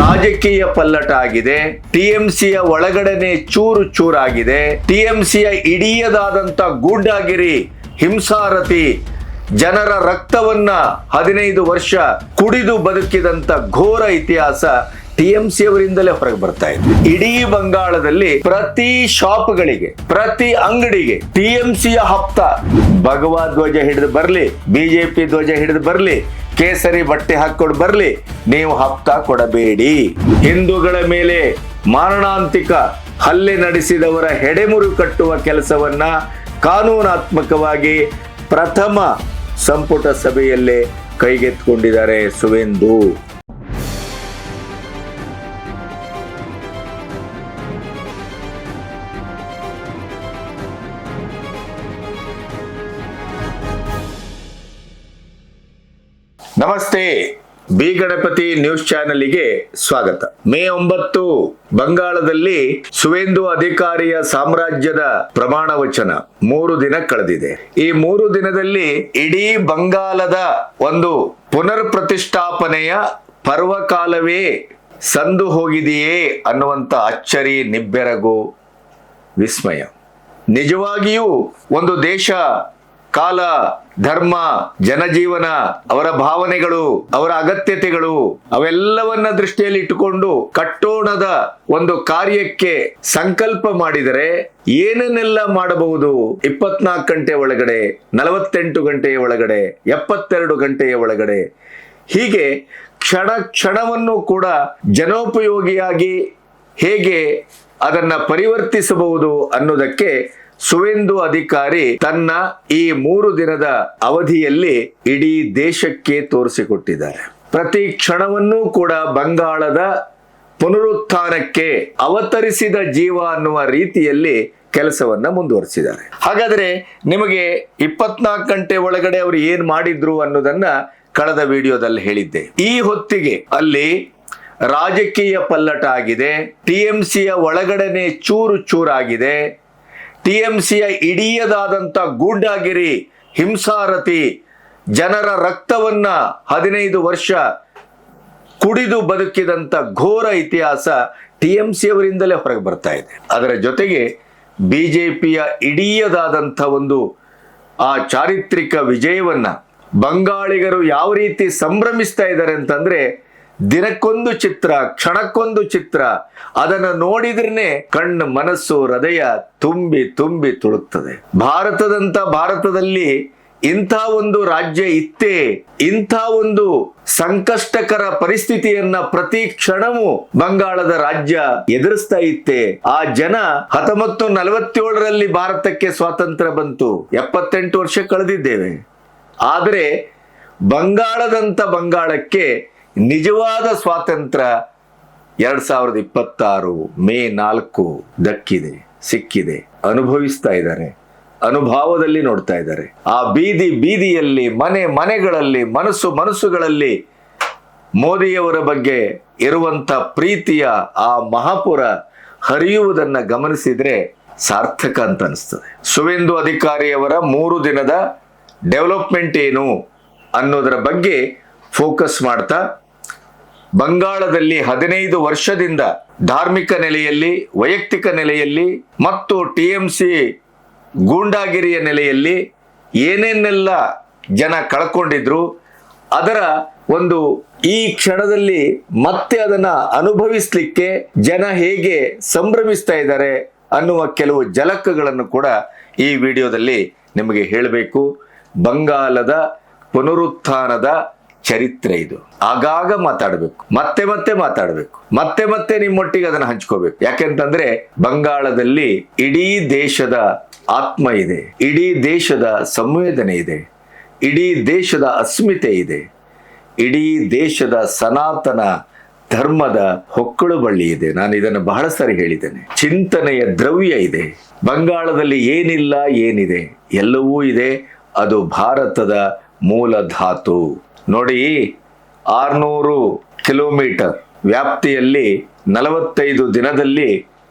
ರಾಜಕೀಯ ಪಲ್ಲಟ ಆಗಿದೆ. ಟಿಎಂಸಿಯ ಒಳಗಡೆನೆ ಚೂರು ಚೂರಾಗಿದೆ. ಟಿಎಂಸಿಯ ಇಡೀದಾದಂತ ಗೂಂಡಾಗಿರಿ, ಹಿಂಸಾರತಿ, ಜನರ ರಕ್ತವನ್ನ 15 ವರ್ಷ ಕುಡಿದು ಬದುಕಿದಂತ ಘೋರ ಇತಿಹಾಸ ಟಿಎಂಸಿ ಅವರಿಂದಲೇ ಹೊರಗೆ ಬರ್ತಾ ಇದೆ. ಇಡೀ ಬಂಗಾಳದಲ್ಲಿ ಪ್ರತಿ ಶಾಪ್ಗಳಿಗೆ, ಪ್ರತಿ ಅಂಗಡಿಗೆ ಟಿಎಂಸಿಯ ಹಪ್ತ, ಭಗವಾ ಧ್ವಜ ಹಿಡಿದು ಬರ್ಲಿ, ಬಿಜೆಪಿ ಧ್ವಜ ಹಿಡಿದು ಬರ್ಲಿ, ಕೇಸರಿ ಬಟ್ಟೆ ಹಾಕೊಂಡು ಬರ್ಲಿ, ನೀವು ಹಪ್ತ ಕೊಡಬೇಡಿ. ಹಿಂದೂಗಳ ಮೇಲೆ ಮಾರಣಾಂತಿಕ ಹಲ್ಲೆ ನಡೆಸಿದವರ ಹೆಡೆಮುರು ಕಟ್ಟುವ ಕೆಲಸವನ್ನ ಕಾನೂನಾತ್ಮಕವಾಗಿ ಪ್ರಥಮ ಸಂಪುಟ ಸಭೆಯಲ್ಲೇ ಕೈಗೆತ್ತಿಕೊಂಡಿದ್ದಾರೆ ಸುವೇಂದು. ನಮಸ್ತೆ, ಬಿ ಗಣಪತಿ ನ್ಯೂಸ್ ಚಾನೆಲ್ಗೆ ಸ್ವಾಗತ. ಮೇ 9 ಬಂಗಾಳದಲ್ಲಿ ಸುವೇಂದು ಅಧಿಕಾರಿಯ ಸಾಮ್ರಾಜ್ಯದ ಪ್ರಮಾಣ ವಚನ 3 ದಿನ ಕಳೆದಿದೆ. ಈ 3 ದಿನದಲ್ಲಿ ಇಡೀ ಬಂಗಾಳದ ಒಂದು ಪುನರ್ ಪ್ರತಿಷ್ಠಾಪನೆಯ ಪರ್ವಕಾಲವೇ ಸಂದು ಹೋಗಿದೆಯೇ ಅನ್ನುವಂತ ಅಚ್ಚರಿ, ನಿಬ್ಬೆರಗು, ವಿಸ್ಮಯ. ನಿಜವಾಗಿಯೂ ಒಂದು ದೇಶ, ಕಾಲ, ಧರ್ಮ, ಜನಜೀವನ, ಅವರ ಭಾವನೆಗಳು, ಅವರ ಅಗತ್ಯತೆಗಳು ಅವೆಲ್ಲವನ್ನ ದೃಷ್ಟಿಯಲ್ಲಿ ಇಟ್ಟುಕೊಂಡು ಕಟ್ಟೋಣದ ಒಂದು ಕಾರ್ಯಕ್ಕೆ ಸಂಕಲ್ಪ ಮಾಡಿದರೆ ಏನನ್ನೆಲ್ಲ ಮಾಡಬಹುದು? 24 ಗಂಟೆ ಒಳಗಡೆ, 48 ಗಂಟೆಯ ಒಳಗಡೆ, 72 ಗಂಟೆಯ ಒಳಗಡೆ, ಹೀಗೆ ಕ್ಷಣ ಕ್ಷಣವನ್ನು ಕೂಡ ಜನೋಪಯೋಗಿಯಾಗಿ ಹೇಗೆ ಅದನ್ನ ಪರಿವರ್ತಿಸಬಹುದು ಅನ್ನೋದಕ್ಕೆ ಸುವೇಂದು ಅಧಿಕಾರಿ ತನ್ನ ಈ 3 ದಿನದ ಅವಧಿಯಲ್ಲಿ ಇಡೀ ದೇಶಕ್ಕೆ ತೋರಿಸಿಕೊಟ್ಟಿದ್ದಾರೆ. ಪ್ರತಿ ಕ್ಷಣವನ್ನೂ ಕೂಡ ಬಂಗಾಳದ ಪುನರುತ್ಥಾನಕ್ಕೆ ಅವತರಿಸಿದ ಜೀವ ಅನ್ನುವ ರೀತಿಯಲ್ಲಿ ಕೆಲಸವನ್ನ ಮುಂದುವರಿಸಿದ್ದಾರೆ. ಹಾಗಾದ್ರೆ ನಿಮಗೆ 24 ಗಂಟೆ ಒಳಗಡೆ ಅವರು ಏನ್ ಮಾಡಿದ್ರು ಅನ್ನೋದನ್ನ ಕಳೆದ ವಿಡಿಯೋದಲ್ಲಿ ಹೇಳಿದ್ದೆ. ಈ ಹೊತ್ತಿಗೆ ಅಲ್ಲಿ ರಾಜಕೀಯ ಪಲ್ಲಟ ಆಗಿದೆ. ಟಿಎಂಸಿಯ ಒಳಗಡೆನೆ ಚೂರು ಚೂರಾಗಿದೆ. ಟಿಎಂಸಿಯ ಇಡೀದಾದಂತ ಗೂಂಡಾಗಿರಿ, ಹಿಂಸಾರತಿ, ಜನರ ರಕ್ತವನ್ನ 15 ವರ್ಷ ಕುಡಿದು ಬದುಕಿದಂತ ಘೋರ ಇತಿಹಾಸ ಟಿಎಂಸಿ ಅವರಿಂದಲೇ ಹೊರಗೆ ಬರ್ತಾ ಇದೆ. ಅದರ ಜೊತೆಗೆ ಬಿಜೆಪಿಯ ಇಡೀದಾದಂಥ ಒಂದು ಆ ಚಾರಿತ್ರಿಕ ವಿಜಯವನ್ನ ಬಂಗಾಳಿಗರು ಯಾವ ರೀತಿ ಸಂಭ್ರಮಿಸ್ತಾ ಇದ್ದಾರೆ ಅಂತಂದ್ರೆ, ದಿನಕ್ಕೊಂದು ಚಿತ್ರ, ಕ್ಷಣಕ್ಕೊಂದು ಚಿತ್ರ, ಅದನ್ನು ನೋಡಿದ್ರೇನೆ ಕಣ್ಣು, ಮನಸ್ಸು, ಹೃದಯ ತುಂಬಿ ತುಂಬಿ ತುಳುಕ್ತದೆ. ಭಾರತದಲ್ಲಿ ಇಂಥ ಒಂದು ರಾಜ್ಯ ಇತ್ತೇ? ಇಂಥ ಒಂದು ಸಂಕಷ್ಟಕರ ಪರಿಸ್ಥಿತಿಯನ್ನ ಪ್ರತಿ ಕ್ಷಣವೂ ಬಂಗಾಳದ ರಾಜ್ಯ ಎದುರಿಸ್ತಾ ಇತ್ತೆ? ಆ ಜನ 1947ರಲ್ಲಿ ಭಾರತಕ್ಕೆ ಸ್ವಾತಂತ್ರ್ಯ ಬಂತು, 78 ವರ್ಷ ಕಳೆದಿದ್ದೇವೆ. ಆದರೆ ಬಂಗಾಳಕ್ಕೆ ನಿಜವಾದ ಸ್ವಾತಂತ್ರ್ಯ 2026 ಮೇ 4 ದಕ್ಕಿದೆ, ಸಿಕ್ಕಿದೆ, ಅನುಭವಿಸ್ತಾ ಇದ್ದಾರೆ, ಅನುಭವದಲ್ಲಿ ನೋಡ್ತಾ ಇದ್ದಾರೆ. ಆ ಬೀದಿಯಲ್ಲಿ, ಮನೆಗಳಲ್ಲಿ, ಮನಸ್ಸುಗಳಲ್ಲಿ ಮೋದಿಯವರ ಬಗ್ಗೆ ಇರುವಂತ ಪ್ರೀತಿಯ ಆ ಮಹಾಪುರ ಹರಿಯುವುದನ್ನ ಗಮನಿಸಿದ್ರೆ ಸಾರ್ಥಕ ಅಂತ ಅನಿಸ್ತದೆ. ಸುವೇಂದು ಅಧಿಕಾರಿಯವರ 3 ದಿನದ ಡೆವಲಪ್ಮೆಂಟ್ ಏನು ಅನ್ನೋದರ ಬಗ್ಗೆ ಫೋಕಸ್ ಮಾಡ್ತಾ, ಬಂಗಾಳದಲ್ಲಿ 15 ವರ್ಷದಿಂದ ಧಾರ್ಮಿಕ ನೆಲೆಯಲ್ಲಿ, ವೈಯಕ್ತಿಕ ನೆಲೆಯಲ್ಲಿ ಮತ್ತು ಟಿಎಂಸಿ ಗೂಂಡಾಗಿರಿಯ ನೆಲೆಯಲ್ಲಿ ಏನೇನೆಲ್ಲ ಜನ ಕಳ್ಕೊಂಡಿದ್ರು, ಅದರ ಒಂದು ಈ ಕ್ಷಣದಲ್ಲಿ ಮತ್ತೆ ಅದನ್ನ ಅನುಭವಿಸ್ಲಿಕ್ಕೆ ಜನ ಹೇಗೆ ಸಂಭ್ರಮಿಸ್ತಾ ಇದ್ದಾರೆ ಅನ್ನುವ ಕೆಲವು ಝಲಕ್ಗಳನ್ನು ಕೂಡ ಈ ವಿಡಿಯೋದಲ್ಲಿ ನಿಮಗೆ ಹೇಳಬೇಕು. ಬಂಗಾಳದ ಪುನರುತ್ಥಾನದ ಚರಿತ್ರೆ ಇದು. ಆಗಾಗ ಮಾತಾಡಬೇಕು, ಮತ್ತೆ ಮಾತಾಡಬೇಕು, ಮತ್ತೆ ನಿಮ್ಮೊಟ್ಟಿಗೆ ಅದನ್ನು ಹಂಚ್ಕೋಬೇಕು. ಯಾಕೆಂತಂದ್ರೆ ಬಂಗಾಳದಲ್ಲಿ ಇಡೀ ದೇಶದ ಆತ್ಮ ಇದೆ, ಇಡೀ ದೇಶದ ಸಂವೇದನೆ ಇದೆ, ಇಡೀ ದೇಶದ ಅಸ್ಮಿತೆ ಇದೆ, ಇಡೀ ದೇಶದ ಸನಾತನ ಧರ್ಮದ ಹೊಕ್ಕಳು ಬಳ್ಳಿ ಇದೆ. ನಾನು ಇದನ್ನು ಬಹಳ ಸಾರಿ ಹೇಳಿದ್ದೇನೆ. ಚಿಂತನೆಯ ದ್ರವ್ಯ ಇದೆ ಬಂಗಾಳದಲ್ಲಿ. ಏನಿದೆ ಎಲ್ಲವೂ ಇದೆ. ಅದು ಭಾರತದ ಮೂಲ ಧಾತು. ನೋಡಿ, 600 ಕಿಲೋಮೀಟರ್ ವ್ಯಾಪ್ತಿಯಲ್ಲಿ 45 ದಿನದಲ್ಲಿ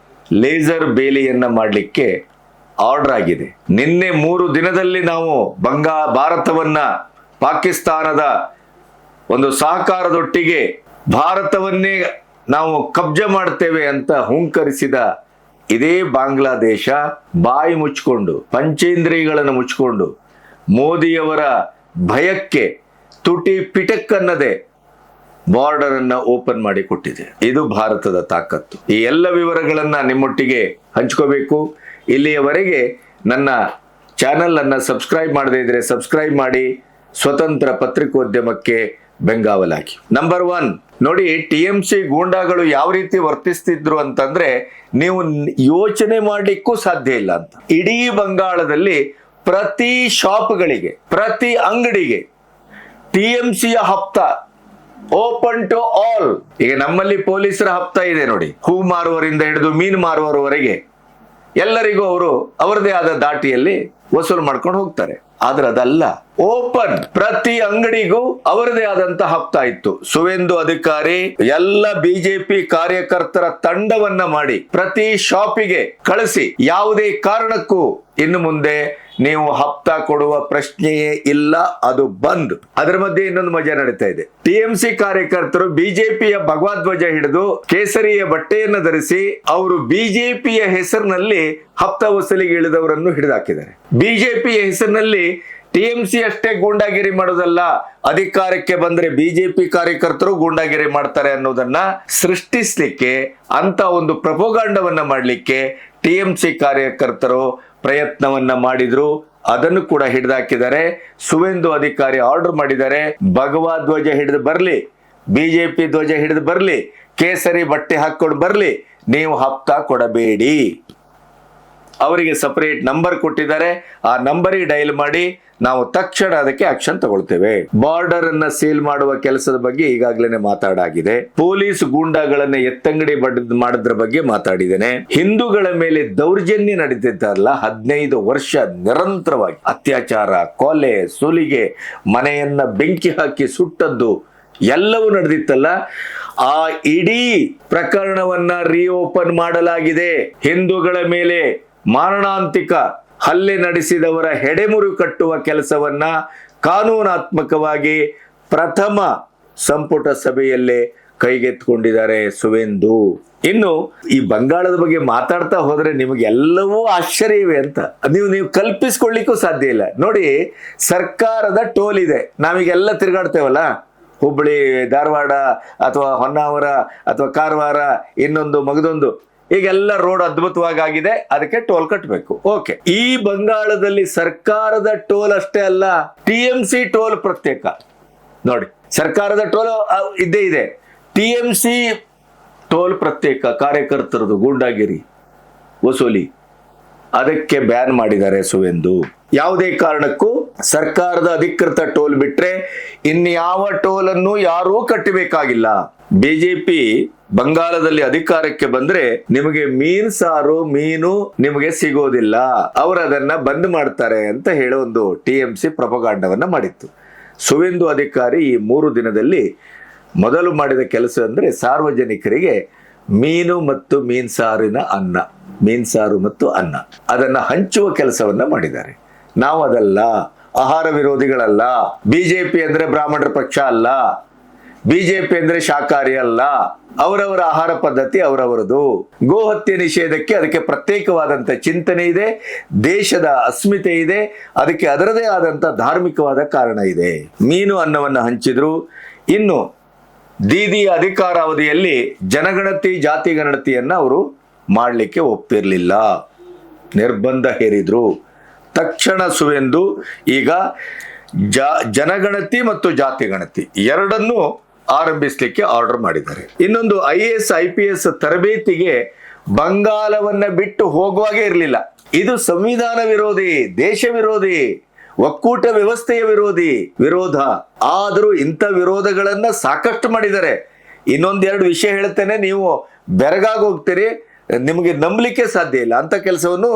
ಲೇಸರ್ ಬೇಲಿಯನ್ನ ಮಾಡಲಿಕ್ಕೆ ಆರ್ಡರ್ ಆಗಿದೆ. ನಿನ್ನೆ 3 ದಿನದಲ್ಲಿ ನಾವು ಭಾರತವನ್ನ ಪಾಕಿಸ್ತಾನದ ಒಂದು ಸಹಕಾರದೊಟ್ಟಿಗೆ ಭಾರತವನ್ನೇ ನಾವು ಕಬ್ಜಾ ಮಾಡ್ತೇವೆ ಅಂತ ಹುಂಕರಿಸಿದ ಇದೇ ಬಾಂಗ್ಲಾದೇಶ ಬಾಯಿ ಮುಚ್ಕೊಂಡು ಪಂಚೇಂದ್ರಿಯಗಳನ್ನು ಮುಚ್ಕೊಂಡು ಮೋದಿಯವರ ಭಯಕ್ಕೆ ತುಟಿ ಪಿಟಕ್ಕನ್ನದೆ ಬಾರ್ಡರ್ ಅನ್ನ ಓಪನ್ ಮಾಡಿ ಕೊಟ್ಟಿದೆ. ಇದು ಭಾರತದ ತಾಕತ್ತು. ಈ ಎಲ್ಲ ವಿವರಗಳನ್ನ ನಿಮ್ಮೊಟ್ಟಿಗೆ ಹಂಚ್ಕೋಬೇಕು. ಇಲ್ಲಿಯವರೆಗೆ ನನ್ನ ಚಾನೆಲ್ ಅನ್ನ ಸಬ್ಸ್ಕ್ರೈಬ್ ಮಾಡದೇ ಇದ್ರೆ ಸಬ್ಸ್ಕ್ರೈಬ್ ಮಾಡಿ. ಸ್ವತಂತ್ರ ಪತ್ರಿಕೋದ್ಯಮಕ್ಕೆ ಬೆಂಗಾವಲಾಗಿ. ನಂಬರ್ 1 ನೋಡಿ, TMC ಗೂಂಡಾಗಳು ಯಾವ ರೀತಿ ವರ್ತಿಸ್ತಿದ್ರು ಅಂತಂದ್ರೆ ನೀವು ಯೋಚನೆ ಮಾಡ್ಲಿಕ್ಕೂ ಸಾಧ್ಯ ಇಲ್ಲ ಅಂತ. ಇಡೀ ಬಂಗಾಳದಲ್ಲಿ ಪ್ರತಿ ಶಾಪ್ಗಳಿಗೆ, ಪ್ರತಿ ಅಂಗಡಿಗೆ TMCಯ ಹಪ್ತಾ ಓಪನ್ ಟು ಆಲ್. ಈಗ ನಮ್ಮಲ್ಲಿ ಪೊಲೀಸರ ಹಪ್ತಾ ಇದೆ ನೋಡಿ, ಹೂ ಮಾರುವವರಿಂದ ಹಿಡಿದು ಮೀನು ಮಾರುವವರೆಗೆ ಎಲ್ಲರಿಗೂ ಅವರು ಅವರದೇ ಆದ ದಾಟಿಯಲ್ಲಿ ವಸೂಲು ಮಾಡ್ಕೊಂಡು ಹೋಗ್ತಾರೆ. ಆದ್ರೆ ಅದಲ್ಲ, ಓಪನ್ ಪ್ರತಿ ಅಂಗಡಿಗೂ ಅವರದೇ ಆದಂತ ಹಪ್ತಾ ಇತ್ತು. ಸುವೇಂದು ಅಧಿಕಾರಿ ಎಲ್ಲ ಬಿಜೆಪಿ ಕಾರ್ಯಕರ್ತರ ತಂಡವನ್ನ ಮಾಡಿ ಪ್ರತಿ ಶಾಪಿಗೆ ಕಳಿಸಿ ಯಾವುದೇ ಕಾರಣಕ್ಕೂ ಇನ್ನು ಮುಂದೆ ನೀವು ಹಪ್ತಾ ಕೊಡುವ ಪ್ರಶ್ನೆಯೇ ಇಲ್ಲ, ಅದು ಬಂದ್. ಅದರ ಮಧ್ಯೆ ಇನ್ನೊಂದು ಮಜಾ ನಡೀತಾ ಇದೆ. TMC ಕಾರ್ಯಕರ್ತರು ಬಿಜೆಪಿಯ ಭಗವಧ್ವಜ ಹಿಡಿದು ಕೇಸರಿಯ ಬಟ್ಟೆಯನ್ನು ಧರಿಸಿ ಅವರು ಬಿಜೆಪಿಯ ಹೆಸರಿನಲ್ಲಿ ಹಪ್ತಾ ವಸೂಲಿಗೆ ಇಳಿದವರನ್ನು ಹಿಡಿದಾಕಿದ್ದಾರೆ. ಬಿಜೆಪಿಯ ಹೆಸರಿನಲ್ಲಿ TMC ಅಷ್ಟೇ ಗೂಂಡಾಗಿರಿ ಮಾಡೋದಲ್ಲ, ಅಧಿಕಾರಕ್ಕೆ ಬಂದ್ರೆ ಬಿಜೆಪಿ ಕಾರ್ಯಕರ್ತರು ಗೂಂಡಾಗಿರಿ ಮಾಡ್ತಾರೆ ಅನ್ನೋದನ್ನ ಸೃಷ್ಟಿಸ್ಲಿಕ್ಕೆ, ಅಂತ ಒಂದು ಪ್ರಪೋಗಾಂಡವನ್ನ ಮಾಡ್ಲಿಕ್ಕೆ TMC ಕಾರ್ಯಕರ್ತರು ಪ್ರಯತ್ನವನ್ನ ಮಾಡಿದ್ರು. ಅದನ್ನು ಕೂಡ ಹಿಡಿದಾಕಿದ್ದಾರೆ. ಸುವೇಂದು ಅಧಿಕಾರಿ ಆರ್ಡರ್ ಮಾಡಿದ್ದಾರೆ, ಭಗವಧ್ವಜ ಹಿಡಿದು ಬರ್ಲಿ, ಬಿಜೆಪಿ ಧ್ವಜ ಹಿಡಿದು ಬರ್ಲಿ, ಕೇಸರಿ ಬಟ್ಟೆ ಹಾಕೊಂಡು ಬರ್ಲಿ, ನೀವು ಹಪ್ತಾ ಕೊಡಬೇಡಿ. ಅವರಿಗೆ ಸಪರೇಟ್ ನಂಬರ್ ಕೊಟ್ಟಿದ್ದಾರೆ. ಆ ನಂಬರಿಗೆ ಡೈಲ್ ಮಾಡಿ ನಾವು ತಕ್ಷಣ ಅದಕ್ಕೆ ಆಕ್ಷನ್ ತಗೊಳ್ತೇವೆ. ಬಾರ್ಡರ್ ಅನ್ನ ಸೀಲ್ ಮಾಡುವ ಕೆಲಸದ ಬಗ್ಗೆ ಈಗಾಗಲೇ ಮಾತಾಡಾಗಿದೆ. ಪೊಲೀಸ್ ಗೂಂಡಾಗಳನ್ನ ಎತ್ತಂಗಡಿ ಮಾಡೋದ್ರ ಬಗ್ಗೆ ಮಾತಾಡಿದ್ದೇನೆ. ಹಿಂದೂಗಳ ಮೇಲೆ ದೌರ್ಜನ್ಯ ನಡೀತಿದ್ದಾರಲ್ಲ, 15 ವರ್ಷ ನಿರಂತರವಾಗಿ ಅತ್ಯಾಚಾರ, ಕೊಲೆ, ಸುಲಿಗೆ, ಮನೆಯನ್ನ ಬೆಂಕಿ ಹಾಕಿ ಸುಟ್ಟದ್ದು ಎಲ್ಲವೂ ನಡೆದಿತ್ತಲ್ಲ, ಆ ಇಡೀ ಪ್ರಕರಣವನ್ನ ರೀಓಪನ್ ಮಾಡಲಾಗಿದೆ. ಹಿಂದೂಗಳ ಮೇಲೆ ಮಾರಣಾಂತಿಕ ಹಲ್ಲೆ ನಡೆಸಿದವರ ಹೆಡೆಮುರು ಕಟ್ಟುವ ಕೆಲಸವನ್ನ ಕಾನೂನಾತ್ಮಕವಾಗಿ ಪ್ರಥಮ ಸಂಪುಟ ಸಭೆಯಲ್ಲೇ ಕೈಗೆತ್ತಿಕೊಂಡಿದ್ದಾರೆ ಸುವೇಂದು. ಇನ್ನು ಈ ಬಂಗಾಳದ ಬಗ್ಗೆ ಮಾತಾಡ್ತಾ ಹೋದ್ರೆ ನಿಮಗೆ ಎಲ್ಲವೂ ಆಶ್ಚರ್ಯವೇ ಅಂತ ನೀವು ಕಲ್ಪಿಸ್ಕೊಳ್ಳಿಕ್ಕೂ ಸಾಧ್ಯ ಇಲ್ಲ. ನೋಡಿ, ಸರ್ಕಾರದ ಟೋಲ್ ಇದೆ. ನಾವೀಗೆಲ್ಲ ತಿರುಗಾಡ್ತೇವಲ್ಲ, ಹುಬ್ಬಳ್ಳಿ, ಧಾರವಾಡ ಅಥವಾ ಹೊನ್ನಾವರ ಅಥವಾ ಕಾರವಾರ, ಇನ್ನೊಂದು ಮಗದೊಂದು, ಈಗೆಲ್ಲ ರೋಡ್ ಅದ್ಭುತವಾಗಿ ಆಗಿದೆ, ಅದಕ್ಕೆ ಟೋಲ್ ಕಟ್ಟಬೇಕು. ಓಕೆ, ಈ ಬಂಗಾಳದಲ್ಲಿ ಸರ್ಕಾರದ ಟೋಲ್ ಅಷ್ಟೇ ಅಲ್ಲ, TMC ಟೋಲ್ ಪ್ರತ್ಯೇಕ. ನೋಡಿ, ಸರ್ಕಾರದ ಟೋಲ್ ಇದ್ದೇ ಇದೆ, TMC ಟೋಲ್ ಪ್ರತ್ಯೇಕ. ಕಾರ್ಯಕರ್ತರದು ಗೂಂಡಾಗಿರಿ ವಸೂಲಿ ಅದಕ್ಕೆ ಬ್ಯಾನ್ ಮಾಡಿದ್ದಾರೆ ಸುವೇಂದು. ಯಾವುದೇ ಕಾರಣಕ್ಕೂ ಸರ್ಕಾರದ ಅಧಿಕೃತ ಟೋಲ್ ಬಿಟ್ರೆ ಇನ್ಯಾವ ಟೋಲ್ ಅನ್ನು ಯಾರೂ ಕಟ್ಟಬೇಕಾಗಿಲ್ಲ. ಬಿಜೆಪಿ ಬಂಗಾಳದಲ್ಲಿ ಅಧಿಕಾರಕ್ಕೆ ಬಂದ್ರೆ ನಿಮಗೆ ಮೀನ್ ಸಾರು, ಮೀನು ನಿಮಗೆ ಸಿಗೋದಿಲ್ಲ, ಅವರು ಅದನ್ನ ಬಂದ್ ಮಾಡ್ತಾರೆ ಅಂತ ಹೇಳೋ ಒಂದು TMC ಪ್ರಪಗಾಂಡವನ್ನ ಮಾಡಿತ್ತು. ಸುವೇಂದು ಅಧಿಕಾರಿ ಈ 3 ದಿನದಲ್ಲಿ ಮೊದಲು ಮಾಡಿದ ಕೆಲಸ ಅಂದ್ರೆ ಸಾರ್ವಜನಿಕರಿಗೆ ಮೀನು ಮತ್ತು ಮೀನ್ ಸಾರಿನ ಅನ್ನ, ಮೀನ್ ಸಾರು ಮತ್ತು ಅನ್ನ ಅದನ್ನ ಹಂಚುವ ಕೆಲಸವನ್ನ ಮಾಡಿದ್ದಾರೆ. ನಾವು ಅದಲ್ಲ, ಆಹಾರ ವಿರೋಧಿಗಳಲ್ಲ. ಬಿಜೆಪಿ ಅಂದ್ರೆ ಬ್ರಾಹ್ಮಣರ ಪಕ್ಷ ಅಲ್ಲ, ಬಿಜೆಪಿ ಅಂದ್ರೆ ಶಾಕಾಹಾರಿ ಅಲ್ಲ. ಅವರವರ ಆಹಾರ ಪದ್ಧತಿ ಅವರವರದು. ಗೋಹತ್ಯೆ ನಿಷೇಧಕ್ಕೆ ಅದಕ್ಕೆ ಪ್ರತ್ಯೇಕವಾದಂತ ಚಿಂತನೆ ಇದೆ, ದೇಶದ ಅಸ್ಮಿತೆ ಇದೆ, ಅದಕ್ಕೆ ಅದರದೇ ಆದಂತ ಧಾರ್ಮಿಕವಾದ ಕಾರಣ ಇದೆ. ಮೀನು ಅನ್ನವನ್ನ ಹಂಚಿದ್ರು. ಇನ್ನು ದೀದಿಯ ಅಧಿಕಾರಾವಧಿಯಲ್ಲಿ ಜನಗಣತಿ, ಜಾತಿ ಗಣತಿಯನ್ನ ಅವರು ಮಾಡಲಿಕ್ಕೆ ಒಪ್ಪಿರಲಿಲ್ಲ, ನಿರ್ಬಂಧ ಹೇರಿದ್ರು. ತಕ್ಷಣ ಸುವೇಂದು ಈಗ ಜನಗಣತಿ ಮತ್ತು ಜಾತಿ ಗಣತಿ ಎರಡನ್ನೂ ಆರಂಭಿಸಲಿಕ್ಕೆ ಆರ್ಡರ್ ಮಾಡಿದ್ದಾರೆ. ಇನ್ನೊಂದು IAS IPS ತರಬೇತಿಗೆ ಬಂಗಾಳವನ್ನ ಬಿಟ್ಟು ಹೋಗುವಾಗೆ ಇರಲಿಲ್ಲ. ಇದು ಸಂವಿಧಾನ ವಿರೋಧಿ, ದೇಶ ವಿರೋಧಿ, ಒಕ್ಕೂಟ ವ್ಯವಸ್ಥೆಯ ವಿರೋಧ. ಆದರೂ ಇಂಥ ವಿರೋಧಗಳನ್ನ ಸಾಕಷ್ಟು ಮಾಡಿದ್ದಾರೆ. ಇನ್ನೊಂದೆರಡು ವಿಷಯ ಹೇಳ್ತೇನೆ, ನೀವು ಬೆರಗಾಗಿ ಹೋಗ್ತೀರಿ, ನಿಮಗೆ ನಂಬಲಿಕ್ಕೆ ಸಾಧ್ಯ ಇಲ್ಲ. ಅಂತ ಕೆಲಸವನ್ನು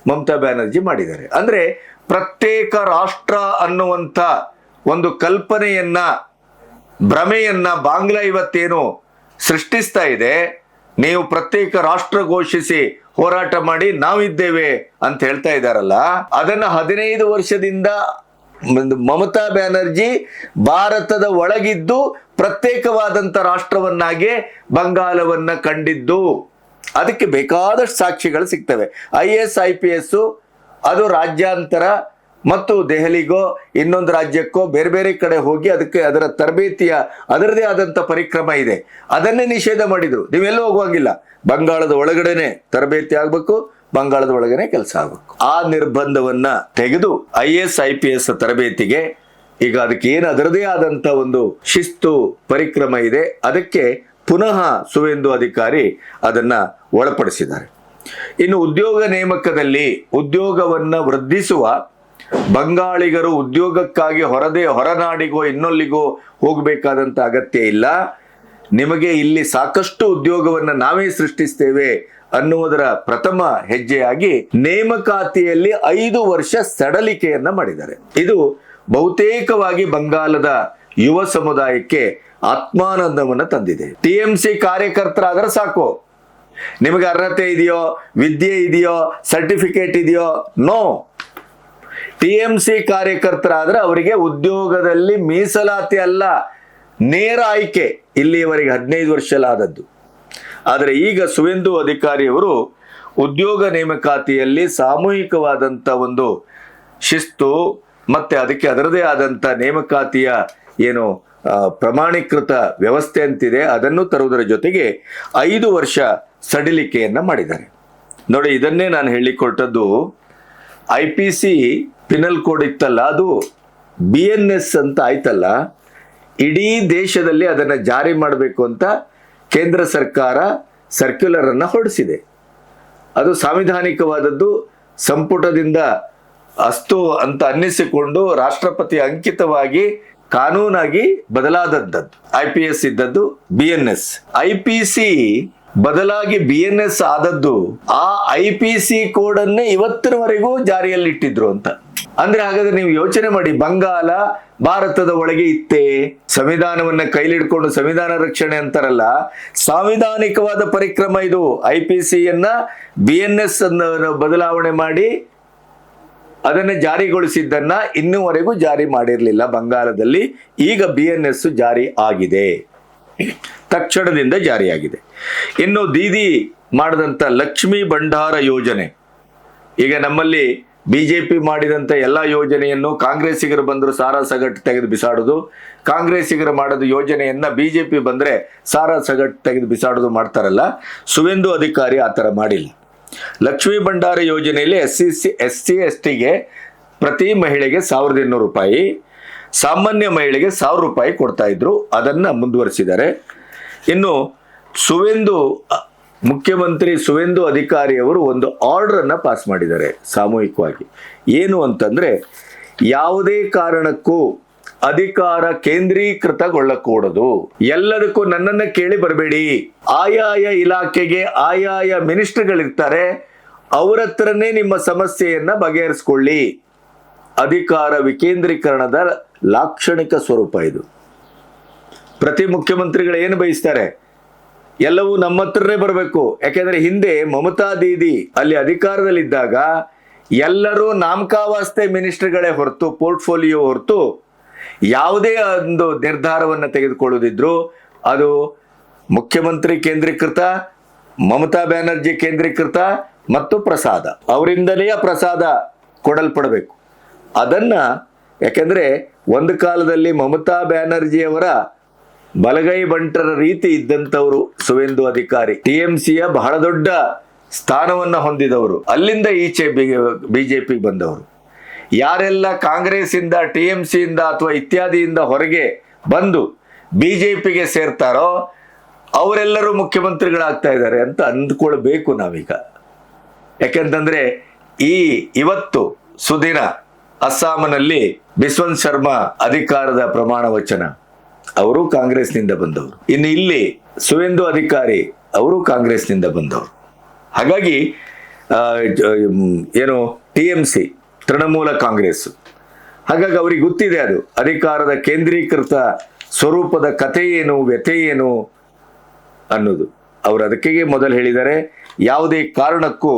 ಮಮತಾ ಬ್ಯಾನರ್ಜಿ ಮಾಡಿದ್ದಾರೆ. ಅಂದ್ರೆ ಪ್ರತ್ಯೇಕ ರಾಷ್ಟ್ರ ಅನ್ನುವಂಥ ಒಂದು ಕಲ್ಪನೆಯನ್ನ, ಭ್ರಮೆಯನ್ನ ಬಾಂಗ್ಲಾ ಇವತ್ತೇನು ಸೃಷ್ಟಿಸ್ತಾ ಇದೆ, ನೀವು ಪ್ರತ್ಯೇಕ ರಾಷ್ಟ್ರ ಘೋಷಿಸಿ ಹೋರಾಟ ಮಾಡಿ ನಾವಿದ್ದೇವೆ ಅಂತ ಹೇಳ್ತಾ ಇದ್ದಾರಲ್ಲ, ಅದನ್ನ 15 ವರ್ಷದಿಂದ ಮಮತಾ ಬ್ಯಾನರ್ಜಿ ಭಾರತದ ಒಳಗಿದ್ದು ಪ್ರತ್ಯೇಕವಾದಂತ ರಾಷ್ಟ್ರವನ್ನಾಗಿ ಬಂಗಾಲವನ್ನ ಕಂಡಿದ್ದು. ಅದಕ್ಕೆ ಬೇಕಾದಷ್ಟು ಸಾಕ್ಷಿಗಳು ಸಿಗ್ತವೆ. IAS IPS ಅದು ರಾಜ್ಯಾಂತರ ಮತ್ತು ದೆಹಲಿಗೋ ಇನ್ನೊಂದು ರಾಜ್ಯಕ್ಕೋ ಬೇರೆ ಬೇರೆ ಕಡೆ ಹೋಗಿ ಅದಕ್ಕೆ ಅದರ ತರಬೇತಿಯ ಅದರದೇ ಆದಂತ ಪರಿಕ್ರಮ ಇದೆ. ಅದನ್ನೇ ನಿಷೇಧ ಮಾಡಿದ್ರು. ನೀವೆಲ್ಲೂ ಹೋಗುವಂಗಿಲ್ಲ, ಬಂಗಾಳದ ಒಳಗಡೆನೆ ತರಬೇತಿ ಆಗ್ಬೇಕು, ಬಂಗಾಳದ ಒಳಗನೆ ಕೆಲಸ ಆಗ್ಬೇಕು. ಆ ನಿರ್ಬಂಧವನ್ನ ತೆಗೆದು IAS IPS ತರಬೇತಿಗೆ ಈಗ ಅದಕ್ಕೆ ಏನು ಅದರದೇ ಆದಂತ ಒಂದು ಶಿಸ್ತು ಪರಿಕ್ರಮ ಇದೆ, ಅದಕ್ಕೆ ಪುನಃ ಸುವೇಂದು ಅಧಿಕಾರಿ ಅದನ್ನ ಒಳಪಡಿಸಿದ್ದಾರೆ. ಇನ್ನು ಉದ್ಯೋಗ ನೇಮಕದಲ್ಲಿ ಉದ್ಯೋಗವನ್ನ ವೃದ್ಧಿಸುವ, ಬಂಗಾಳಿಗರು ಉದ್ಯೋಗಕ್ಕಾಗಿ ಹೊರನಾಡಿಗೋ ಇನ್ನೊಲ್ಲಿಗೋ ಹೋಗಬೇಕಾದಂತ ಅಗತ್ಯ ಇಲ್ಲ, ನಿಮಗೆ ಇಲ್ಲಿ ಸಾಕಷ್ಟು ಉದ್ಯೋಗವನ್ನ ನಾವೇ ಸೃಷ್ಟಿಸ್ತೇವೆ ಅನ್ನುವುದರ ಪ್ರಥಮ ಹೆಜ್ಜೆಯಾಗಿ ನೇಮಕಾತಿಯಲ್ಲಿ 5 ವರ್ಷ ಸಡಲಿಕೆಯನ್ನ ಮಾಡಿದ್ದಾರೆ. ಇದು ಬಹುತೇಕವಾಗಿ ಬಂಗಾಲದ ಯುವ ಸಮುದಾಯಕ್ಕೆ ಆತ್ಮಾನಂದವನ್ನು ತಂದಿದೆ. TMC ಕಾರ್ಯಕರ್ತರಾದ್ರೆ ಸಾಕು, ನಿಮಗೆ ಅರ್ಹತೆ ಇದೆಯೋ, ವಿದ್ಯೆ ಇದೆಯೋ, ಸರ್ಟಿಫಿಕೇಟ್ ಇದೆಯೋ, ನೋ. TMC ಕಾರ್ಯಕರ್ತರಾದ್ರೆ ಅವರಿಗೆ ಉದ್ಯೋಗದಲ್ಲಿ ಮೀಸಲಾತಿ ಅಲ್ಲ, ನೇರ ಆಯ್ಕೆ. ಇಲ್ಲಿಯವರೆಗೆ 15 ವರ್ಷ ಆದದ್ದು. ಆದರೆ ಈಗ ಸುವೇಂದು ಅಧಿಕಾರಿಯವರು ಉದ್ಯೋಗ ನೇಮಕಾತಿಯಲ್ಲಿ ಸಾಮೂಹಿಕವಾದಂಥ ಒಂದು ಶಿಸ್ತು ಮತ್ತೆ ಅದಕ್ಕೆ ಅದರದೇ ಆದಂಥ ನೇಮಕಾತಿಯ ಏನು ಪ್ರಮಾಣೀಕೃತ ವ್ಯವಸ್ಥೆ ಅಂತಿದೆ ಅದನ್ನು ತರುವುದರ ಜೊತೆಗೆ 5 ವರ್ಷ ಸಡಿಲಿಕೆಯನ್ನ ಮಾಡಿದ್ದಾರೆ. ನೋಡಿ, ಇದನ್ನೇ ನಾನು ಹೇಳಿಕೊಟ್ಟದ್ದು. IPC ಪಿನಲ್ ಕೋಡ್ ಇತ್ತಲ್ಲ, ಅದು BNS ಅಂತ ಆಯ್ತಲ್ಲ, ಇಡೀ ದೇಶದಲ್ಲಿ ಅದನ್ನು ಜಾರಿ ಮಾಡಬೇಕು ಅಂತ ಕೇಂದ್ರ ಸರ್ಕಾರ ಸರ್ಕ್ಯುಲರ್ ಅನ್ನ ಹೊರಡಿಸಿದೆ. ಅದು ಸಾಂವಿಧಾನಿಕವಾದದ್ದು, ಸಂಪುಟದಿಂದ ಅಸ್ತು ಅಂತ ಅನ್ನಿಸಿಕೊಂಡು ರಾಷ್ಟ್ರಪತಿ ಅಂಕಿತವಾಗಿ ಕಾನೂನಾಗಿ ಬದಲಾದದ್ದು. IPS ಇದ್ದದ್ದು BNS. IPC ಬದಲಾಗಿ BNS ಆದದ್ದು ಆ IPC ಕೋಡ್ ಅನ್ನೇ ಇವತ್ತಿನವರೆಗೂ ಜಾರಿಯಲ್ಲಿ ಇಟ್ಟಿದ್ರು ಅಂತ. ಅಂದ್ರೆ ಹಾಗಾದ್ರೆ ನೀವು ಯೋಚನೆ ಮಾಡಿ, ಬಂಗಾಲ ಭಾರತದ ಒಳಗೆ ಇತ್ತೇ, ಸಂವಿಧಾನವನ್ನ ಕೈಲಿಡ್ಕೊಂಡು ಸಂವಿಧಾನ ರಕ್ಷಣೆ ಅಂತಾರಲ್ಲ, ಸಾಂವಿಧಾನಿಕವಾದ ಪರಿಕ್ರಮ ಇದು. IPC ಯನ್ನ BNS ಅನ್ನು ಬದಲಾವಣೆ ಮಾಡಿ ಅದನ್ನು ಜಾರಿಗೊಳಿಸಿದ್ದನ್ನ ಇನ್ನೂವರೆಗೂ ಜಾರಿ ಮಾಡಿರಲಿಲ್ಲ ಬಂಗಾಲದಲ್ಲಿ. ಈಗ BNS ಜಾರಿ ಆಗಿದೆ, ತಕ್ಷಣದಿಂದ ಜಾರಿಯಾಗಿದೆ. ಇನ್ನು ದೀದಿ ಮಾಡಿದಂಥ ಲಕ್ಷ್ಮೀ ಭಂಡಾರ ಯೋಜನೆ, ಈಗ ನಮ್ಮಲ್ಲಿ BJP ಮಾಡಿದಂಥ ಎಲ್ಲ ಯೋಜನೆಯನ್ನು ಕಾಂಗ್ರೆಸ್ಸಿಗರು ಬಂದರೂ ಸಾರಾ ಸಗಟು ತೆಗೆದು ಬಿಸಾಡೋದು, ಕಾಂಗ್ರೆಸ್ಸಿಗರು ಮಾಡೋದು ಯೋಜನೆಯನ್ನ BJP ಬಂದರೆ ಸಾರಾ ಸಗಟು ತೆಗೆದು ಬಿಸಾಡೋದು ಮಾಡ್ತಾರಲ್ಲ, ಸುವೇಂದು ಅಧಿಕಾರಿ ಆ ಥರ ಮಾಡಿಲ್ಲ. ಲಕ್ಷ್ಮೀ ಭಂಡಾರ ಯೋಜನೆಯಲ್ಲಿ SC STಗೆ ಪ್ರತಿ ಮಹಿಳೆಗೆ 1200 ರೂಪಾಯಿ, ಸಾಮಾನ್ಯ ಮಹಿಳೆಗೆ 1000 ರೂಪಾಯಿ ಕೊಡ್ತಾ ಇದ್ರು. ಅದನ್ನ ಮುಂದುವರಿಸಿದ್ದಾರೆ. ಇನ್ನು ಮುಖ್ಯಮಂತ್ರಿ ಸುವೇಂದು ಅಧಿಕಾರಿಯವರು ಒಂದು ಆರ್ಡರ್ ಅನ್ನ ಪಾಸ್ ಮಾಡಿದ್ದಾರೆ ಸಾಮೂಹಿಕವಾಗಿ. ಏನು ಅಂತಂದ್ರೆ, ಯಾವುದೇ ಕಾರಣಕ್ಕೂ ಅಧಿಕಾರ ಕೇಂದ್ರೀಕೃತಗೊಳ್ಳಕೂಡದು, ಎಲ್ಲದಕ್ಕೂ ನನ್ನನ್ನ ಕೇಳಿ ಬರಬೇಡಿ. ಆಯಾಯ ಇಲಾಖೆಗೆ ಆಯಾಯ ಮಿನಿಸ್ಟರ್ಗಳಿರ್ತಾರೆ, ಅವರ ಹತ್ರನೇ ನಿಮ್ಮ ಸಮಸ್ಯೆಯನ್ನ ಬಗೆಹರಿಸ್ಕೊಳ್ಳಿ. ಅಧಿಕಾರ ವಿಕೇಂದ್ರೀಕರಣದ ಲಾಕ್ಷಣಿಕ ಸ್ವರೂಪ ಇದು. ಪ್ರತಿ ಮುಖ್ಯಮಂತ್ರಿಗಳು ಏನು ಬಯಸ್ತಾರೆ, ಎಲ್ಲವೂ ನಮ್ಮ ಹತ್ರನೇ ಬರಬೇಕು. ಯಾಕೆಂದ್ರೆ ಹಿಂದೆ ಮಮತಾ ದೀದಿ ಅಲ್ಲಿ ಅಧಿಕಾರದಲ್ಲಿದ್ದಾಗ ಎಲ್ಲರೂ ನಾಮಕಾವಾಸ್ತೆ ಮಿನಿಸ್ಟರ್ಗಳೇ ಹೊರತು, ಪೋರ್ಟ್ಫೋಲಿಯೋ ಹೊರತು ಯಾವುದೇ ಒಂದು ನಿರ್ಧಾರವನ್ನ ತೆಗೆದುಕೊಳ್ಳುವುದಿದ್ರು ಅದು ಮುಖ್ಯಮಂತ್ರಿ ಕೇಂದ್ರೀಕೃತ, ಮಮತಾ ಬ್ಯಾನರ್ಜಿ ಕೇಂದ್ರೀಕೃತ ಮತ್ತು ಪ್ರಸಾದ, ಅವರಿಂದಲೇ ಪ್ರಸಾದ ಕೊಡಲ್ಪಡಬೇಕು. ಅದನ್ನ ಯಾಕೆಂದ್ರೆ ಒಂದು ಕಾಲದಲ್ಲಿ ಮಮತಾ ಬ್ಯಾನರ್ಜಿಯವರ ಬಲಗೈ ಬಂಟರ ರೀತಿ ಇದ್ದಂಥವರು ಸುವೇಂದು ಅಧಿಕಾರಿ, TMCಯ ಬಹಳ ದೊಡ್ಡ ಸ್ಥಾನವನ್ನ ಹೊಂದಿದವರು, ಅಲ್ಲಿಂದ ಈಚೆ BJP ಬಂದವರು. ಯಾರೆಲ್ಲ ಕಾಂಗ್ರೆಸ್ ಇಂದ, TMC ಇಂದ ಅಥವಾ ಇತ್ಯಾದಿಯಿಂದ ಹೊರಗೆ ಬಂದು BJPಗೆ ಸೇರ್ತಾರೋ ಅವರೆಲ್ಲರೂ ಮುಖ್ಯಮಂತ್ರಿಗಳಾಗ್ತಾ ಇದ್ದಾರೆ ಅಂತ ಅಂದ್ಕೊಳ್ಬೇಕು ನಾವೀಗ. ಯಾಕೆಂತಂದ್ರೆ ಇವತ್ತು ಸುದಿನ ಅಸ್ಸಾಂನಲ್ಲಿ ಬಿಸ್ವಂತ್ ಶರ್ಮಾ ಅಧಿಕಾರದ ಪ್ರಮಾಣ ವಚನ, ಅವರು ಕಾಂಗ್ರೆಸ್ನಿಂದ ಬಂದವರು. ಇನ್ನು ಇಲ್ಲಿ ಸುವೇಂದು ಅಧಿಕಾರಿ ಅವರು ಕಾಂಗ್ರೆಸ್ನಿಂದ ಬಂದವರು. ಹಾಗಾಗಿ ಏನು TMC ತೃಣಮೂಲ ಕಾಂಗ್ರೆಸ್, ಹಾಗಾಗಿ ಅವ್ರಿಗೆ ಗೊತ್ತಿದೆ ಅದು ಅಧಿಕಾರದ ಕೇಂದ್ರೀಕೃತ ಸ್ವರೂಪದ ಕಥೆ ಏನು, ವ್ಯಥೆ ಏನು ಅನ್ನೋದು. ಅವರು ಅದಕ್ಕೆ ಮೊದಲು ಹೇಳಿದ್ದಾರೆ, ಯಾವುದೇ ಕಾರಣಕ್ಕೂ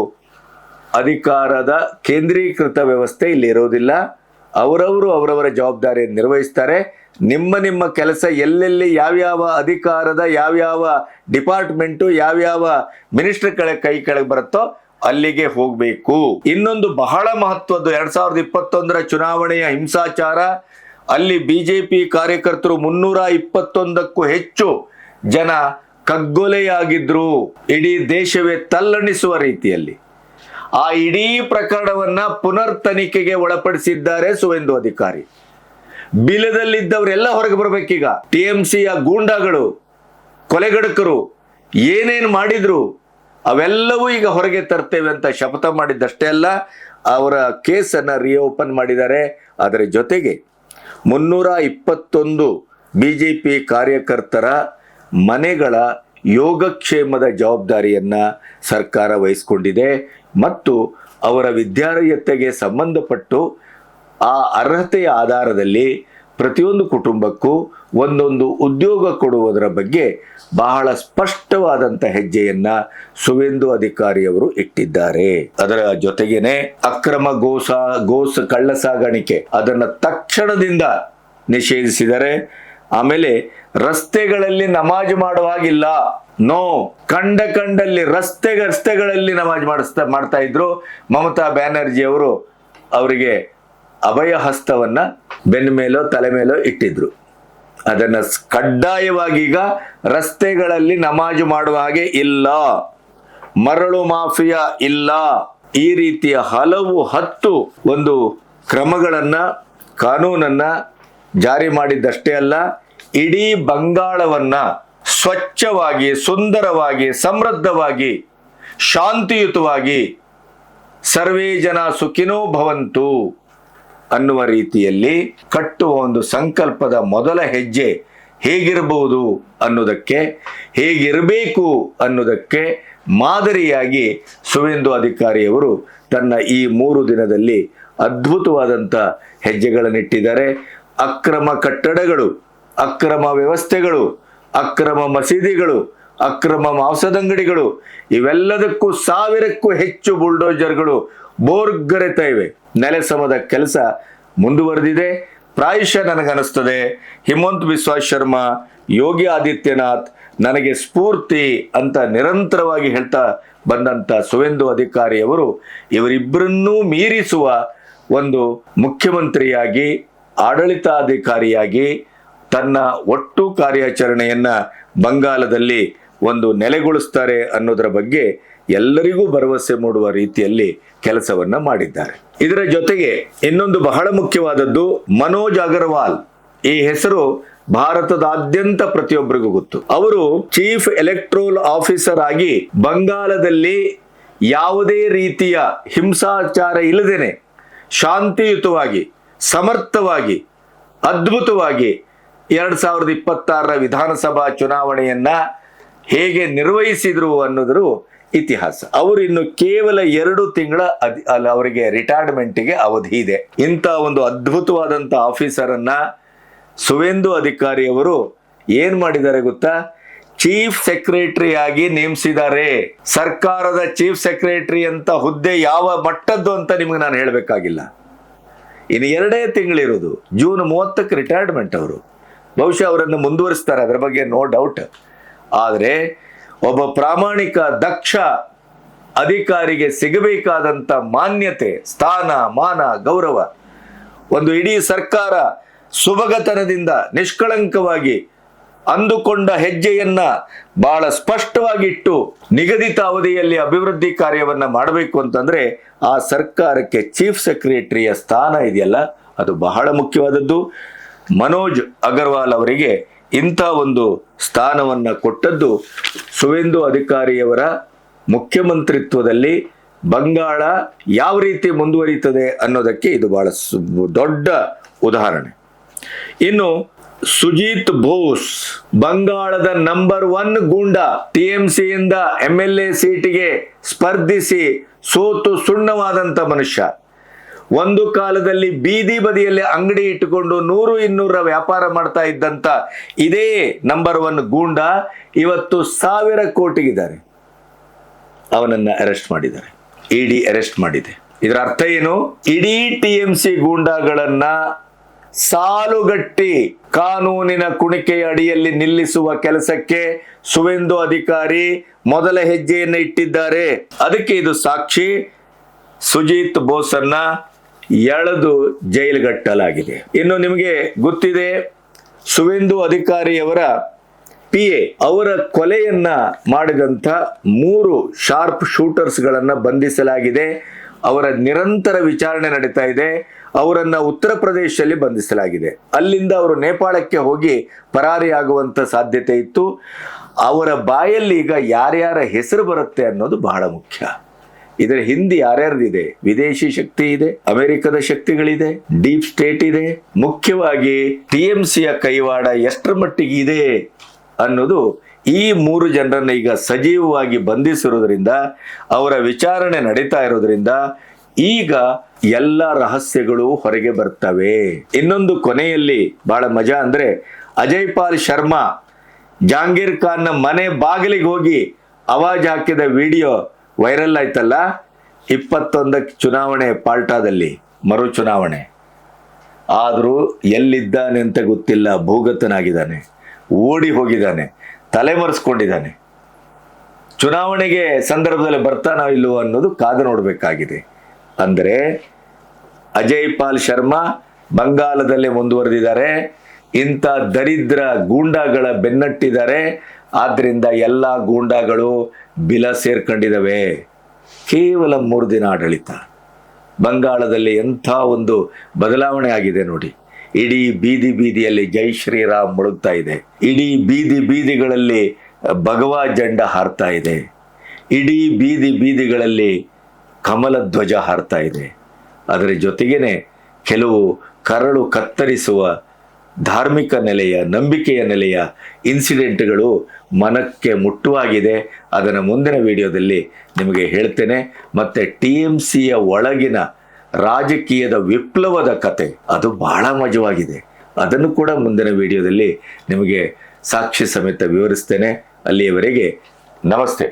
ಅಧಿಕಾರದ ಕೇಂದ್ರೀಕೃತ ವ್ಯವಸ್ಥೆ ಇಲ್ಲಿ ಇರೋದಿಲ್ಲ, ಅವರವರು ಅವರವರ ಜವಾಬ್ದಾರಿಯನ್ನು ನಿರ್ವಹಿಸ್ತಾರೆ. ನಿಮ್ಮ ನಿಮ್ಮ ಕೆಲಸ ಎಲ್ಲೆಲ್ಲಿ ಯಾವ್ಯಾವ ಅಧಿಕಾರದ ಯಾವ್ಯಾವ ಡಿಪಾರ್ಟ್ಮೆಂಟು ಯಾವ್ಯಾವ ಮಿನಿಸ್ಟರ್ ಕೈ ಕೆಳಗೆ ಬರುತ್ತೋ ಅಲ್ಲಿಗೆ ಹೋಗಬೇಕು. ಇನ್ನೊಂದು ಬಹಳ ಮಹತ್ವದ್ದು 2021 ಚುನಾವಣೆಯ ಹಿಂಸಾಚಾರ. ಅಲ್ಲಿ ಬಿಜೆಪಿ ಕಾರ್ಯಕರ್ತರು 321ಕ್ಕೂ ಹೆಚ್ಚು ಜನ ಕಗ್ಗೊಲೆಯಾಗಿದ್ರು. ಇಡೀ ದೇಶವೇ ತಲ್ಲಣಿಸುವ ರೀತಿಯಲ್ಲಿ ಆ ಇಡೀ ಪ್ರಕರಣವನ್ನ ಪುನರ್ ತನಿಖೆಗೆ ಒಳಪಡಿಸಿದ್ದಾರೆ ಸುವೇಂದು ಅಧಿಕಾರಿ. ಬಿಲದಲ್ಲಿದ್ದವರೆಲ್ಲ ಹೊರಗೆ ಬರಬೇಕೀಗ. ಟಿಎಂಸಿಯ ಗೂಂಡಾಗಳು, ಕೊಲೆಗಡಕರು ಏನೇನು ಮಾಡಿದ್ರು ಅವೆಲ್ಲವೂ ಈಗ ಹೊರಗೆ ತರ್ತೇವೆ ಅಂತ ಶಪಥ ಮಾಡಿದ್ದಷ್ಟೇ ಅಲ್ಲ, ಅವರ ಕೇಸನ್ನು ರಿಓಪನ್ ಮಾಡಿದ್ದಾರೆ. ಅದರ ಜೊತೆಗೆ 321 ಬಿಜೆಪಿ ಕಾರ್ಯಕರ್ತರ ಮನೆಗಳ ಯೋಗಕ್ಷೇಮದ ಜವಾಬ್ದಾರಿಯನ್ನ ಸರ್ಕಾರ ವಹಿಸಿಕೊಂಡಿದೆ ಮತ್ತು ಅವರ ವಿದ್ಯಾರ್ಹತೆಗೆ ಸಂಬಂಧಪಟ್ಟು ಆ ಅರ್ಹತೆಯ ಆಧಾರದಲ್ಲಿ ಪ್ರತಿಯೊಂದು ಕುಟುಂಬಕ್ಕೂ ಒಂದೊಂದು ಉದ್ಯೋಗ ಕೊಡುವುದರ ಬಗ್ಗೆ ಬಹಳ ಸ್ಪಷ್ಟವಾದಂಥ ಹೆಜ್ಜೆಯನ್ನ ಸುವೇಂದು ಅಧಿಕಾರಿಯವರು ಇಟ್ಟಿದ್ದಾರೆ. ಅದರ ಜೊತೆಗೇನೆ ಅಕ್ರಮ ಕಳ್ಳ ಸಾಗಾಣಿಕೆ ಅದನ್ನು ತಕ್ಷಣದಿಂದ ನಿಷೇಧಿಸಿದರೆ. ಆಮೇಲೆ ರಸ್ತೆಗಳಲ್ಲಿ ನಮಾಜ್ ಮಾಡುವಾಗಿಲ್ಲ, ನೋ. ಕಂಡಲ್ಲಿ ರಸ್ತೆಗಳಲ್ಲಿ ನಮಾಜ್ ಮಾಡ್ತಾ ಇದ್ರು. ಮಮತಾ ಬ್ಯಾನರ್ಜಿ ಅವರು ಅವರಿಗೆ ಅಭಯ ಹಸ್ತವನ್ನ ಬೆನ್ನ ಮೇಲೋ ತಲೆ ಮೇಲೋ ಇಟ್ಟಿದ್ರು. ಅದನ್ನ ಕಡ್ಡಾಯವಾಗಿ ಈಗ ರಸ್ತೆಗಳಲ್ಲಿ ನಮಾಜು ಮಾಡುವ ಹಾಗೆ ಇಲ್ಲ, ಮರಳು ಮಾಫಿಯಾ ಇಲ್ಲ, ಈ ರೀತಿಯ ಹಲವು 10 ಒಂದು ಕ್ರಮಗಳನ್ನ ಕಾನೂನನ್ನ ಜಾರಿ ಮಾಡಿದ್ದಷ್ಟೇ ಅಲ್ಲ, ಇಡೀ ಬಂಗಾಳವನ್ನ ಸ್ವಚ್ಛವಾಗಿ, ಸುಂದರವಾಗಿ, ಸಮೃದ್ಧವಾಗಿ, ಶಾಂತಿಯುತವಾಗಿ ಸರ್ವೇ ಜನ ಸುಖಿನೋ ಭವಂತು ಅನ್ನುವ ರೀತಿಯಲ್ಲಿ ಕಟ್ಟುವ ಒಂದು ಸಂಕಲ್ಪದ ಮೊದಲ ಹೆಜ್ಜೆ ಹೇಗಿರಬಹುದು ಅನ್ನೋದಕ್ಕೆ, ಹೇಗಿರಬೇಕು ಅನ್ನೋದಕ್ಕೆ ಮಾದರಿಯಾಗಿ ಸುವೇಂದು ಅಧಿಕಾರಿಯವರು ತನ್ನ ಈ 3 ದಿನದಲ್ಲಿ ಅದ್ಭುತವಾದಂಥ ಹೆಜ್ಜೆಗಳನ್ನಿಟ್ಟಿದ್ದಾರೆ. ಅಕ್ರಮ ಕಟ್ಟಡಗಳು, ಅಕ್ರಮ ವ್ಯವಸ್ಥೆಗಳು, ಅಕ್ರಮ ಮಸೀದಿಗಳು, ಅಕ್ರಮ ಮಾಂಸದಂಗಡಿಗಳು ಇವೆಲ್ಲದಕ್ಕೂ 1000ಕ್ಕೂ ಹೆಚ್ಚು ಬುಲ್ಡೋಜರ್ಗಳು ಬೋರ್ಗರೆತಾ ಇವೆ. ನೆಲಸಮದ ಕೆಲಸ ಮುಂದುವರೆದಿದೆ. ಪ್ರಾಯಶಃ ನನಗನ್ನಿಸ್ತದೆ ಹಿಮಂತ್ ಬಿಸ್ವಾ ಶರ್ಮಾ, ಯೋಗಿ ಆದಿತ್ಯನಾಥ್ ನನಗೆ ಸ್ಫೂರ್ತಿ ಅಂತ ನಿರಂತರವಾಗಿ ಹೇಳ್ತಾ ಬಂದಂಥ ಸುವೇಂದು ಅಧಿಕಾರಿಯವರು ಇವರಿಬ್ಬರನ್ನೂ ಮೀರಿಸುವ ಒಂದು ಮುಖ್ಯಮಂತ್ರಿಯಾಗಿ, ಆಡಳಿತಾಧಿಕಾರಿಯಾಗಿ ತನ್ನ ಒಟ್ಟು ಕಾರ್ಯಾಚರಣೆಯನ್ನ ಬಂಗಾಲದಲ್ಲಿ ಒಂದು ನೆಲೆಗೊಳಿಸ್ತಾರೆ ಅನ್ನೋದರ ಬಗ್ಗೆ ಎಲ್ಲರಿಗೂ ಭರವಸೆ ಮೂಡುವ ರೀತಿಯಲ್ಲಿ ಕೆಲಸವನ್ನ ಮಾಡಿದ್ದಾರೆ. ಇದರ ಜೊತೆಗೆ ಇನ್ನೊಂದು ಬಹಳ ಮುಖ್ಯವಾದದ್ದು, ಮನೋಜ್ ಅಗರ್ವಾಲ್. ಈ ಹೆಸರು ಭಾರತದಾದ್ಯಂತ ಪ್ರತಿಯೊಬ್ಬರಿಗೂ ಗೊತ್ತು. ಅವರು ಚೀಫ್ ಎಲೆಕ್ಟ್ರೋಲ್ ಆಫೀಸರ್ ಆಗಿ ಬಂಗಾಲದಲ್ಲಿ ಯಾವುದೇ ರೀತಿಯ ಹಿಂಸಾಚಾರ ಇಲ್ಲದೇನೆ ಶಾಂತಿಯುತವಾಗಿ, ಸಮರ್ಥವಾಗಿ, ಅದ್ಭುತವಾಗಿ 2026 ವಿಧಾನಸಭಾ ಚುನಾವಣೆಯನ್ನ ಹೇಗೆ ನಿರ್ವಹಿಸಿದ್ರು ಅನ್ನೋದ್ರ ಇತಿಹಾಸ. ಅವರು ಇನ್ನು ಕೇವಲ 2 ತಿಂಗಳ ಅವರಿಗೆ ರಿಟೈರ್ಮೆಂಟ್ಗೆ ಅವಧಿ ಇದೆ. ಇಂಥ ಒಂದು ಅದ್ಭುತವಾದಂಥ ಆಫೀಸರ್ ಅನ್ನ ಸುವೇಂದು ಅಧಿಕಾರಿಯವರು ಏನ್ ಮಾಡಿದ್ದಾರೆ ಗೊತ್ತಾ? ಚೀಫ್ ಸೆಕ್ರೆಟರಿ ಆಗಿ ನೇಮಿಸಿದ್ದಾರೆ. ಸರ್ಕಾರದ ಚೀಫ್ ಸೆಕ್ರೆಟರಿ ಅಂತ ಹುದ್ದೆ ಯಾವ ಮಟ್ಟದ್ದು ಅಂತ ನಿಮ್ಗೆ ನಾನು ಹೇಳಬೇಕಾಗಿಲ್ಲ. ಇನ್ನು 2 ತಿಂಗಳಿರೋದು, ಜೂನ್ 30ಕ್ಕೆ ರಿಟೈರ್ಮೆಂಟ್. ಅವರು ಬಹುಶಃ ಅವರನ್ನು ಮುಂದುವರಿಸ್ತಾರೆ, ಅದರ ಬಗ್ಗೆ ನೋ ಡೌಟ್. ಆದರೆ ಒಬ್ಬ ಪ್ರಾಮಾಣಿಕ ದಕ್ಷ ಅಧಿಕಾರಿಗೆ ಸಿಗಬೇಕಾದಂಥ ಮಾನ್ಯತೆ, ಸ್ಥಾನ, ಮಾನ, ಗೌರವ ಒಂದು ಇಡೀ ಸರ್ಕಾರ ಸುಭಗತನದಿಂದ ನಿಷ್ಕಳಂಕವಾಗಿ ಅಂದುಕೊಂಡ ಹೆಜ್ಜೆಯನ್ನ ಬಹಳ ಸ್ಪಷ್ಟವಾಗಿಟ್ಟು ನಿಗದಿತ ಅವಧಿಯಲ್ಲಿ ಅಭಿವೃದ್ಧಿ ಕಾರ್ಯವನ್ನ ಮಾಡಬೇಕು ಅಂತಂದ್ರೆ ಆ ಸರ್ಕಾರಕ್ಕೆ ಚೀಫ್ ಸೆಕ್ರೆಟರಿಯ ಸ್ಥಾನ ಇದೆಯಲ್ಲ, ಅದು ಬಹಳ ಮುಖ್ಯವಾದದ್ದು. ಮನೋಜ್ ಅಗರ್ವಾಲ್ ಅವರಿಗೆ ಇಂಥ ಒಂದು ಸ್ಥಾನವನ್ನ ಕೊಟ್ಟದ್ದು ಸುವೇಂದು ಅಧಿಕಾರಿಯವರ ಮುಖ್ಯಮಂತ್ರಿತ್ವದಲ್ಲಿ ಬಂಗಾಳ ಯಾವ ರೀತಿ ಮುಂದುವರಿಯುತ್ತದೆ ಅನ್ನೋದಕ್ಕೆ ಇದು ಬಹಳ ದೊಡ್ಡ ಉದಾಹರಣೆ. ಇನ್ನು ಸುಜಿತ್ ಬೋಸ್, ಬಂಗಾಳದ ನಂಬರ್ 1 ಗೂಂಡ, ಟಿಎಂಸಿಯಿಂದ MLA ಸೀಟಿಗೆ ಸ್ಪರ್ಧಿಸಿ ಸೋತು ಸುಣ್ಣವಾದಂಥ ಮನುಷ್ಯ. ಒಂದು ಕಾಲದಲ್ಲಿ ಬೀದಿ ಬದಿಯಲ್ಲಿ ಅಂಗಡಿ ಇಟ್ಟುಕೊಂಡು 100-200 ವ್ಯಾಪಾರ ಮಾಡ್ತಾ ಇದ್ದಂಥ ಇದೇ ನಂಬರ್ 1 ಗೂಂಡ ಇವತ್ತು 1000 ಕೋಟಿಗಿದ್ದಾರೆ. ಅವನನ್ನ ಅರೆಸ್ಟ್ ಮಾಡಿದ್ದಾರೆ, ಇಡಿ ಅರೆಸ್ಟ್ ಮಾಡಿದೆ. ಇದರ ಅರ್ಥ ಏನು? ಇಡೀ TMC ಗೂಂಡಾಗಳನ್ನ ಸಾಲುಗಟ್ಟಿ ಕಾನೂನಿನ ಕುಣಿಕೆಯ ಅಡಿಯಲ್ಲಿ ನಿಲ್ಲಿಸುವ ಕೆಲಸಕ್ಕೆ ಸುವೇಂದು ಅಧಿಕಾರಿ ಮೊದಲ ಹೆಜ್ಜೆಯನ್ನು ಇಟ್ಟಿದ್ದಾರೆ. ಅದಕ್ಕೆ ಇದು ಸಾಕ್ಷಿ. ಸುಜಿತ್ ಬೋಸನ್ನ ಎಳೆದು ಜೈಲುಗಟ್ಟಲಾಗಿದೆ. ಇನ್ನು ನಿಮಗೆ ಗೊತ್ತಿದೆ, ಸುವೇಂದು ಅಧಿಕಾರಿಯವರ PA ಅವರ ಕೊಲೆಯನ್ನ ಮಾಡಿದಂಥ 3 ಶಾರ್ಪ್ ಶೂಟರ್ಸ್ಗಳನ್ನು ಬಂಧಿಸಲಾಗಿದೆ. ಅವರ ನಿರಂತರ ವಿಚಾರಣೆ ನಡೀತಾ ಇದೆ. ಅವರನ್ನ ಉತ್ತರ ಪ್ರದೇಶದಲ್ಲಿ ಬಂಧಿಸಲಾಗಿದೆ. ಅಲ್ಲಿಂದ ಅವರು ನೇಪಾಳಕ್ಕೆ ಹೋಗಿ ಪರಾರಿಯಾಗುವಂತ ಸಾಧ್ಯತೆ ಇತ್ತು. ಅವರ ಬಾಯಲ್ಲಿ ಈಗ ಯಾರ್ಯಾರ ಹೆಸರು ಬರುತ್ತೆ ಅನ್ನೋದು ಬಹಳ ಮುಖ್ಯ. ಇದರ ಹಿಂದೆ ಯಾರ್ಯಾರ್ದಿದೆ? ವಿದೇಶಿ ಶಕ್ತಿ ಇದೆ, ಅಮೆರಿಕದ ಶಕ್ತಿಗಳಿದೆ, ಡೀಪ್ ಸ್ಟೇಟ್ ಇದೆ. ಮುಖ್ಯವಾಗಿ TMCಯ ಕೈವಾಡ ಎಷ್ಟರ ಮಟ್ಟಿಗೆ ಇದೆ ಅನ್ನೋದು ಈ 3 ಜನರನ್ನ ಈಗ ಸಜೀವವಾಗಿ ಬಂಧಿಸಿರೋದ್ರಿಂದ, ಅವರ ವಿಚಾರಣೆ ನಡೀತಾ ಇರೋದ್ರಿಂದ ಈಗ ಎಲ್ಲ ರಹಸ್ಯಗಳು ಹೊರಗೆ ಬರ್ತವೆ. ಇನ್ನೊಂದು ಕೊನೆಯಲ್ಲಿ ಬಹಳ ಮಜಾ ಅಂದ್ರೆ, ಅಜಯ್ ಪಾಲ್ ಶರ್ಮಾ ಜಹಾಂಗೀರ್ ಖಾನ್ನ ಮನೆ ಬಾಗಿಲಿಗೆ ಹೋಗಿ ಆವಾಜ್ ಹಾಕಿದ ವಿಡಿಯೋ ವೈರಲ್ ಆಯ್ತಲ್ಲ. 21ಕ್ಕೆ ಚುನಾವಣೆ ಪಾಲ್ಟಾದಲ್ಲಿ, ಮರು ಚುನಾವಣೆ. ಆದರೂ ಎಲ್ಲಿದ್ದಾನೆ ಅಂತ ಗೊತ್ತಿಲ್ಲ. ಭೂಗತನಾಗಿದ್ದಾನೆ, ಓಡಿ ಹೋಗಿದ್ದಾನೆ, ತಲೆಮರೆಸ್ಕೊಂಡಿದ್ದಾನೆ. ಚುನಾವಣೆಗೆ ಸಂದರ್ಭದಲ್ಲಿ ಬರ್ತಾನೋ ಇಲ್ಲವೋ ಅನ್ನೋದು ಕಾದು ನೋಡಬೇಕಾಗಿದೆ. ಅಂದರೆ ಅಜಯ್ ಪಾಲ್ ಶರ್ಮಾ ಬಂಗಾಲದಲ್ಲೇ ಮುಂದುವರೆದಿದ್ದಾರೆ. ಇಂಥ ದರಿದ್ರ ಗೂಂಡಾಗಳ ಬೆನ್ನಟ್ಟಿದ್ದಾರೆ. ಆದ್ದರಿಂದ ಎಲ್ಲ ಗೂಂಡಾಗಳು ಬಿಲ ಸೇರ್ಕೊಂಡಿದ್ದಾವೆ. ಕೇವಲ 3 ದಿನ ಆಡಳಿತ. ಬಂಗಾಳದಲ್ಲಿ ಎಂಥ ಒಂದು ಬದಲಾವಣೆ ಆಗಿದೆ ನೋಡಿ. ಇಡೀ ಬೀದಿಯಲ್ಲಿ ಜೈ ಶ್ರೀರಾಮ್ ಮುಳುಗ್ತಾ ಇದೆ. ಇಡೀ ಬೀದಿಗಳಲ್ಲಿ ಭಗವಾ ಜೆಂಡ ಹಾರ್ತಾ ಇದೆ. ಇಡೀ ಬೀದಿಗಳಲ್ಲಿ ಕಮಲ ಧ್ವಜ ಹಾರ್ತಾ ಇದೆ. ಅದರ ಜೊತೆಗೇನೆ ಕೆಲವು ಕರಳು ಕತ್ತರಿಸುವ ಧಾರ್ಮಿಕ ನೆಲೆಯ, ನಂಬಿಕೆಯ ನೆಲೆಯ ಇನ್ಸಿಡೆಂಟ್ಗಳು ಮನಕ್ಕೆ ಮುಟ್ಟುವಾಗಿದೆ. ಅದನ್ನು ಮುಂದಿನ ವಿಡಿಯೋದಲ್ಲಿ ನಿಮಗೆ ಹೇಳ್ತೇನೆ. ಮತ್ತೆ TMCಯ ಒಳಗಿನ ರಾಜಕೀಯದ ವಿಪ್ಲವದ ಕತೆ ಅದು ಬಹಳ ಮಜವಾಗಿದೆ. ಅದನ್ನು ಕೂಡ ಮುಂದಿನ ವಿಡಿಯೋದಲ್ಲಿ ನಿಮಗೆ ಸಾಕ್ಷಿ ಸಮೇತ ವಿವರಿಸ್ತೇನೆ. ಅಲ್ಲಿಯವರೆಗೆ ನಮಸ್ತೆ.